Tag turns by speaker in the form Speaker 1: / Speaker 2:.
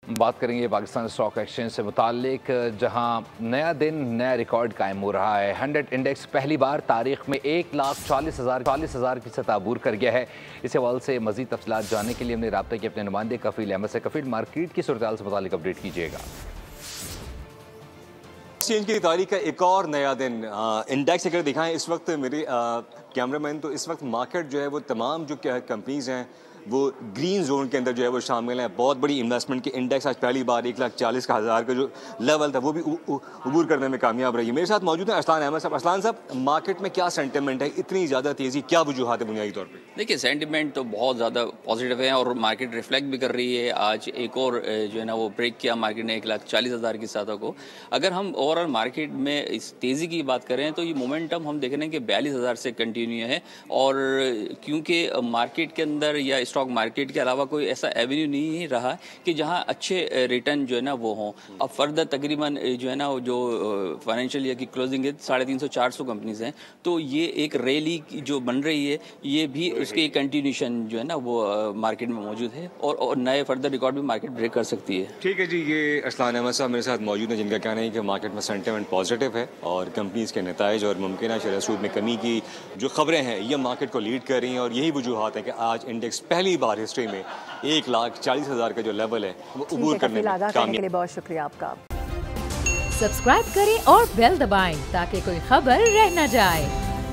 Speaker 1: बात करेंगे Pakistan stock exchange से मुतालिक, जहां नया दिन नया रिकॉर्ड कायम हो रहा है। 100 इंडेक्स पहली बार तारीख में 1,40,000 की सतह अबूर कर गया है। इस हवाले से मजीद तफसीलात जानने के लिए हमने रब्ता किया अपने नुमाइंदे कफील अहमद से। कफील, मार्केट की सूरत हाल से मुतालिक अपडेट कीजिएगा।
Speaker 2: एक्सचेंज की तारीख का एक और नया दिन। इंडेक्स अगर दिखाएं इस वक्त मेरे कैमरामैन, तो इस वक्त मार्केट जो है वो तमाम जो कंपनीज हैं वो ग्रीन जोन के अंदर जो है वो शामिल हैं। बहुत बड़ी इन्वेस्टमेंट के इंडेक्स आज पहली बार 1,40,000 का जो लेवल था वो भी अबूर करने में कामयाब रही है। मेरे साथ मौजूद है अरसलान अहमद साहब। अरसलान साहब, मार्केट में क्या सेंटिमेंट है, इतनी ज़्यादा तेज़ी, क्या वजूहात है बुनियादी तौर पर?
Speaker 3: देखिए, सेंटिमेंट तो बहुत ज़्यादा पॉजिटिव है और मार्केट रिफ्लेक्ट भी कर रही है। आज एक और जो है ना वो ब्रेक किया मार्केट ने 1,40,000 की सतह को। अगर हम ओवरऑल मार्केट में इस तेज़ी की बात करें तो ये मोमेंटम हम देख रहे हैं कि 42,000 से कंटिन्यू है। और क्योंकि मार्केट के अंदर या स्टॉक मार्केट के अलावा कोई ऐसा एवेन्यू नहीं रहा कि जहां अच्छे रिटर्न जो है ना वो हों। अब फर्दर तकरीबन जो है ना जो फाइनेंशियल ईयर की क्लोजिंग है 350-400 कंपनीज हैं, तो ये एक रैली जो बन रही है ये भी उसकी कंटिन्यूशन जो है ना वो मार्केट में मौजूद है और नए फर्दर रिकॉर्ड भी मार्केट ब्रेक कर सकती है।
Speaker 2: ठीक है जी, ये अरसलान अहमद साहब मेरे साथ मौजूद हैं जिनका कहना है कि मार्केट में सेंटिमेंट पॉजिटिव है और कंपनीज के नताइज और मुमकिन शरह सूद में कमी की जो खबरें हैं ये मार्केट को लीड कर रही हैं। और यही वजूहात है कि आज इंडेक्स पहली बार हिस्ट्री में 1,40,000 का जो लेवल है वो अबूर करने में कामयाब।
Speaker 4: के लिए बहुत शुक्रिया आपका।
Speaker 5: सब्सक्राइब करें और बेल दबाएं ताकि कोई खबर रह न जाए।